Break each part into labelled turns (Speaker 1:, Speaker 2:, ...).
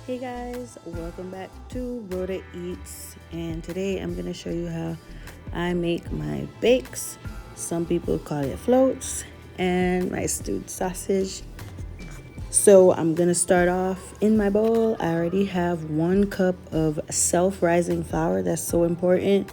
Speaker 1: Hey guys, welcome back to Rhoda Eats, and today I'm going to show you how I make my bakes. Some people call it floats, and my stewed sausage. So I'm going to start off in my bowl. I already have 1 cup of self-rising flour. That's so important.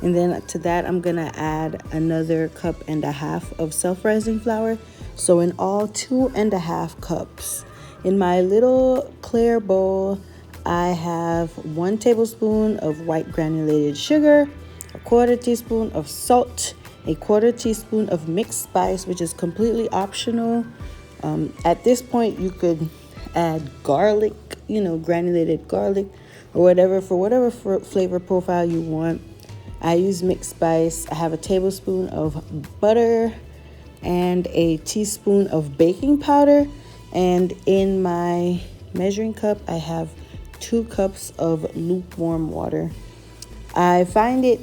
Speaker 1: And then to that I'm going to add another 1.5 cups of self-rising flour. So in all, 2.5 cups. In my little clear bowl, I have 1 tablespoon of white granulated sugar, 1/4 teaspoon of salt, 1/4 teaspoon of mixed spice, which is completely optional. At this point, you could add garlic, granulated garlic or whatever for whatever flavor profile you want. I use mixed spice. I have a tablespoon of butter and a teaspoon of baking powder. And in my measuring cup, I have 2 cups of lukewarm water. I find it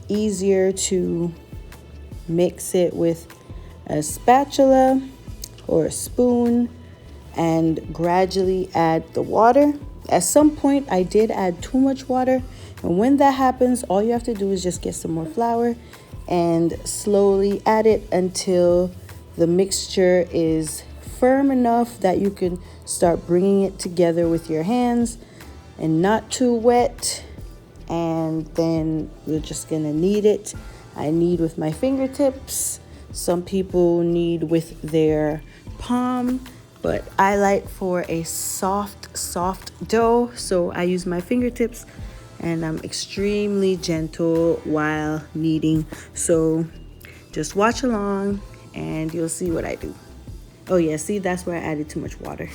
Speaker 1: easier to mix it with a spatula or a spoon and gradually add the water. At some point, I did add too much water. And when that happens, all you have to do is just get some more flour and slowly add it until the mixture is firm enough that you can start bringing it together with your hands and not too wet. And then we're just gonna knead it. I knead with my fingertips. Some people knead with their palm, but I like for a soft dough, so I use my fingertips and I'm extremely gentle while kneading. So just watch along and you'll see what I do. Oh yeah, see, that's where I added too much water.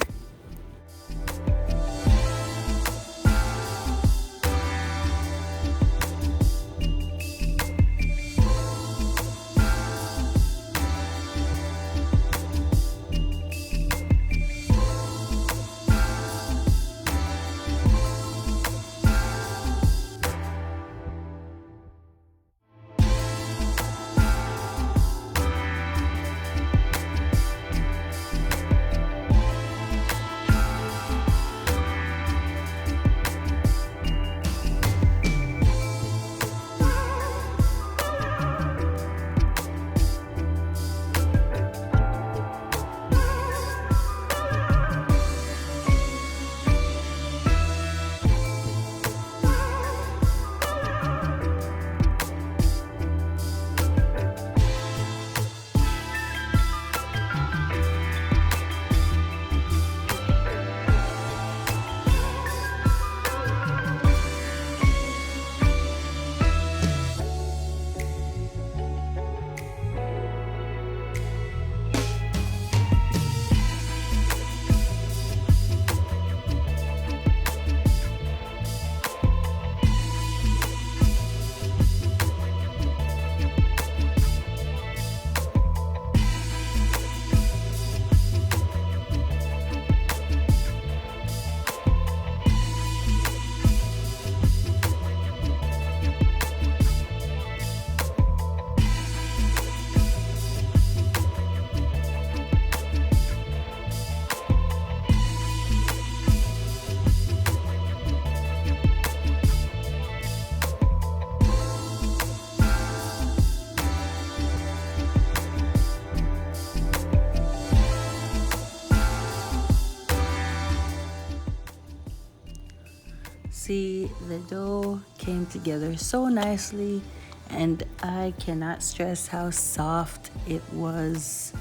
Speaker 1: See, the dough came together so nicely, and I cannot stress how soft it was.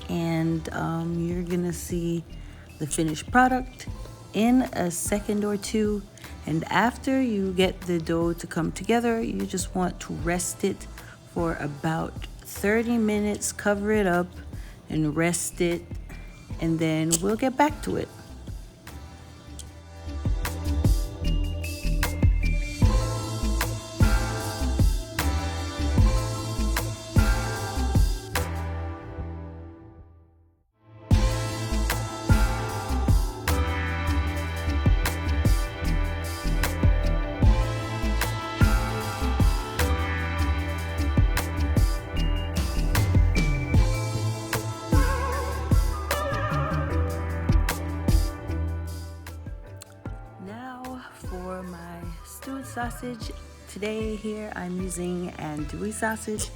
Speaker 1: And you're gonna see the finished product in a second or two. And after you get the dough to come together, you just want to rest it for about 30 minutes, cover it up and rest it, and then we'll get back to it. For my stewed sausage, today here I'm using andouille sausage.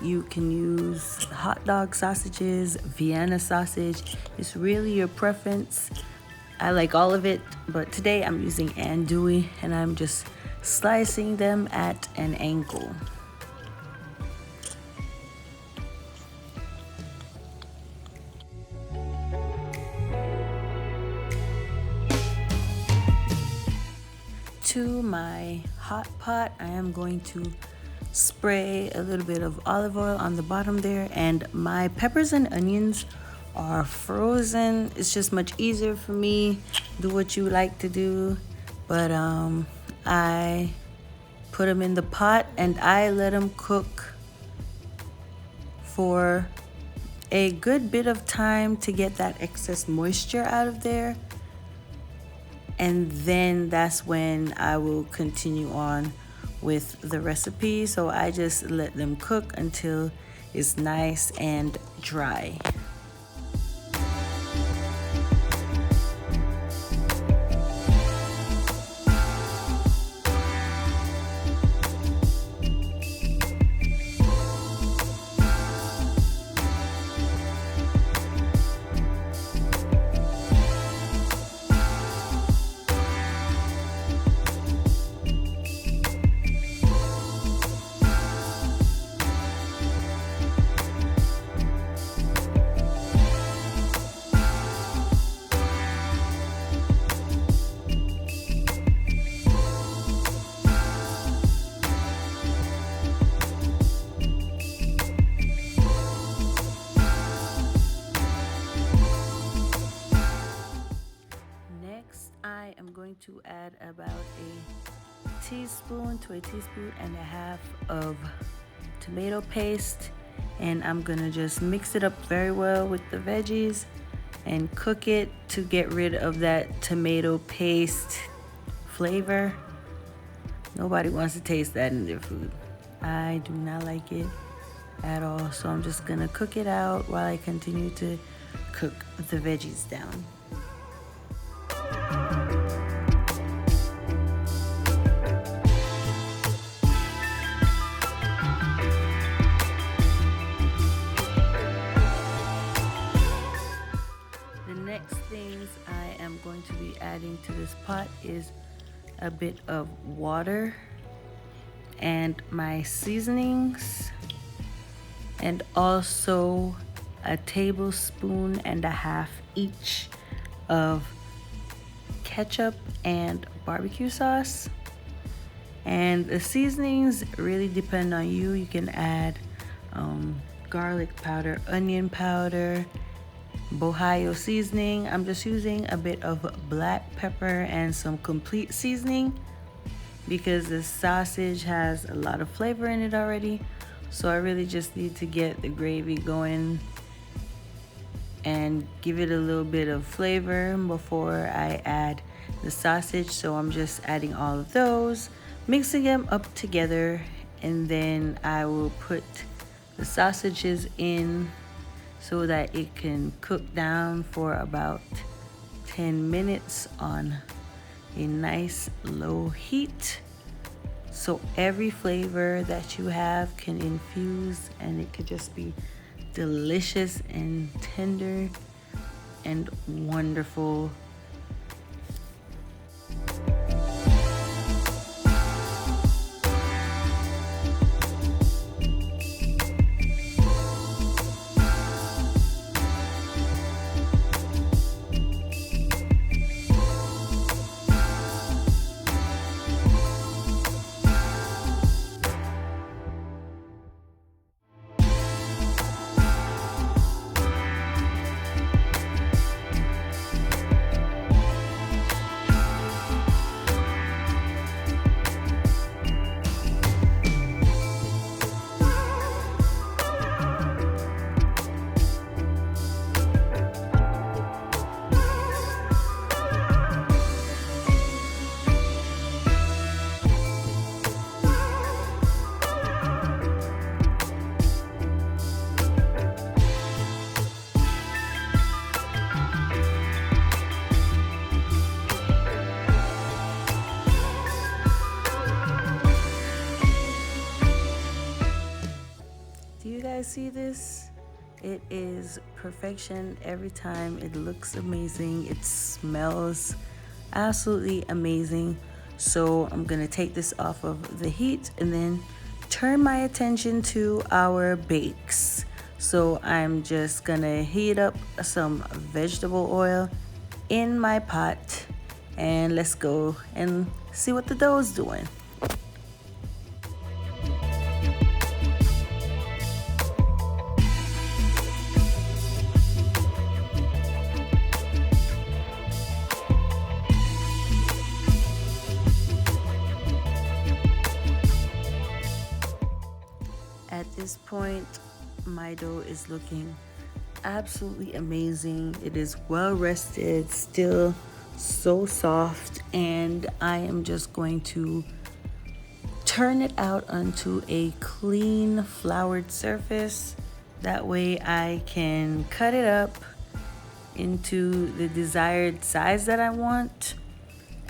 Speaker 1: You can use hot dog sausages, Vienna sausage. It's really your preference. I like all of it, but today I'm using andouille and I'm just slicing them at an angle. To my hot pot, I am going to spray a little bit of olive oil on the bottom there, and my peppers and onions are frozen. It's just much easier for me. Do what you like to do, but I put them in the pot and I let them cook for a good bit of time to get that excess moisture out of there. And then that's when I will continue on with the recipe. So I just let them cook until it's nice and dry. I am going to add about a teaspoon to a teaspoon and a half of tomato paste, and I'm gonna just mix it up very well with the veggies and cook it to get rid of that tomato paste flavor. Nobody wants to taste that in their food. I do not like it at all, so I'm just gonna cook it out while I continue to cook the veggies down. Next things I am going to be adding to this pot is a bit of water and my seasonings, and also a tablespoon and a half each of ketchup and barbecue sauce. And the seasonings really depend on you. You can add garlic powder, onion powder, Ohio seasoning. I'm just using a bit of black pepper and some complete seasoning because the sausage has a lot of flavor in it already. So I really just need to get the gravy going and give it a little bit of flavor before I add the sausage. So I'm just adding all of those, mixing them up together, and then I will put the sausages in so that it can cook down for about 10 minutes on a nice low heat, so every flavor that you have can infuse and it could just be delicious and tender and wonderful. see this? It is perfection every time. It looks amazing. It smells absolutely amazing. So I'm gonna take this off of the heat and then turn my attention to our bakes. So I'm just gonna heat up some vegetable oil in my pot, and let's go and see what the dough is doing. At this point, my dough is looking absolutely amazing. It is well rested, still so soft, and I am just going to turn it out onto a clean floured surface. That way I can cut it up into the desired size that I want,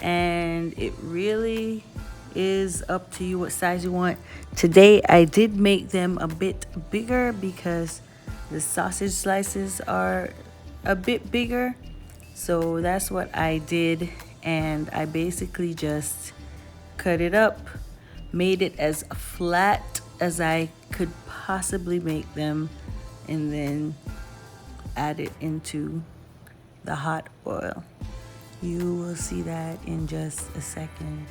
Speaker 1: and it really is up to you what size you want. Today I did make them a bit bigger because the sausage slices are a bit bigger, so that's what I did. And I basically just cut it up, made it as flat as I could possibly make them, and then add it into the hot oil. You will see that in just a second.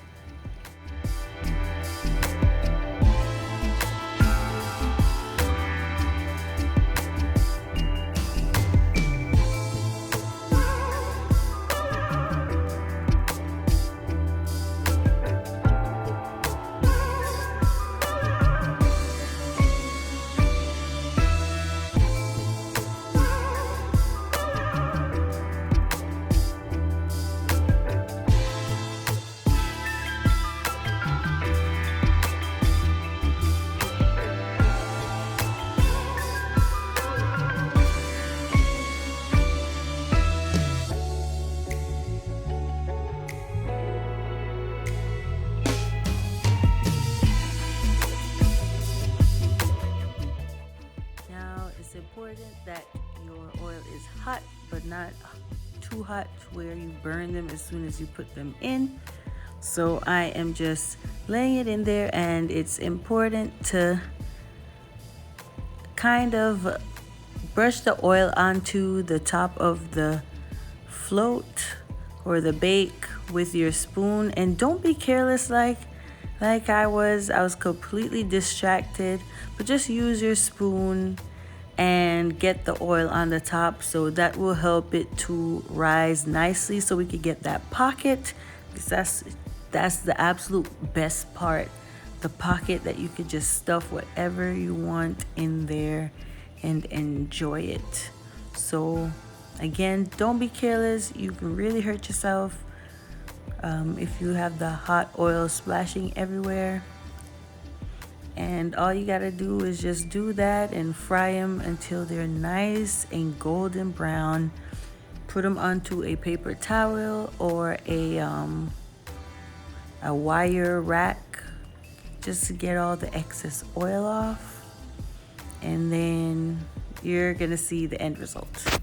Speaker 1: It's important that your oil is hot, but not too hot where you burn them as soon as you put them in. So I am just laying it in there, and it's important to kind of brush the oil onto the top of the float or the bake with your spoon, and don't be careless like I was completely distracted, but just use your spoon and get the oil on the top, so that will help it to rise nicely, so we could get that pocket, because that's the absolute best part, the pocket that you could just stuff whatever you want in there and enjoy it. So again, don't be careless. You can really hurt yourself if you have the hot oil splashing everywhere. And all you gotta do is just do that and fry them until they're nice and golden brown. Put them onto a paper towel or a wire rack, just to get all the excess oil off, and then you're gonna see the end result.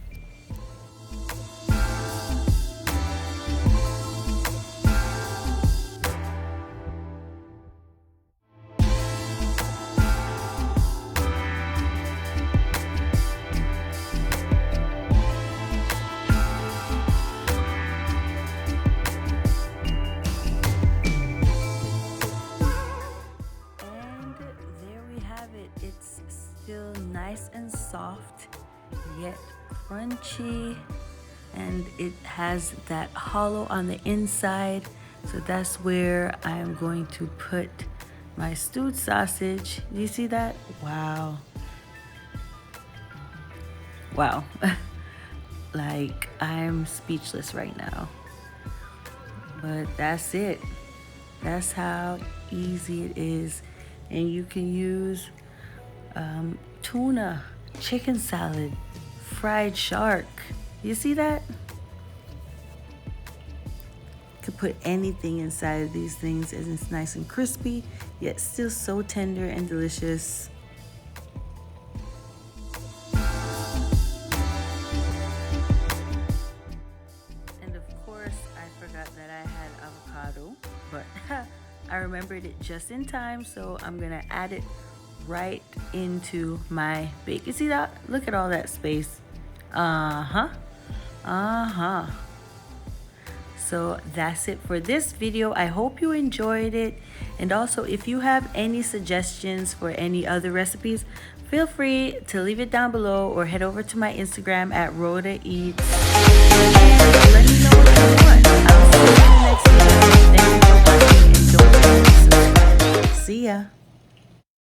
Speaker 1: It's still nice and soft, yet crunchy, and it has that hollow on the inside. So that's where I'm going to put my stewed sausage. Do you see that? Wow. Wow. Like, I'm speechless right now. But that's it. That's how easy it is. And you can use tuna, chicken salad, fried shark. You see that? Could put anything inside of these things, and it's nice and crispy, yet still so tender and delicious. remembered it just in time, so I'm gonna add it right into my bake. You see that? Look at all that space. So that's it for this video. I hope you enjoyed it. And also, if you have any suggestions for any other recipes, feel free to leave it down below or head over to my Instagram at Rhoda Eats. And let me know what you want. I'll see you in the next video. Thank you for watching and don't forget to subscribe. See ya.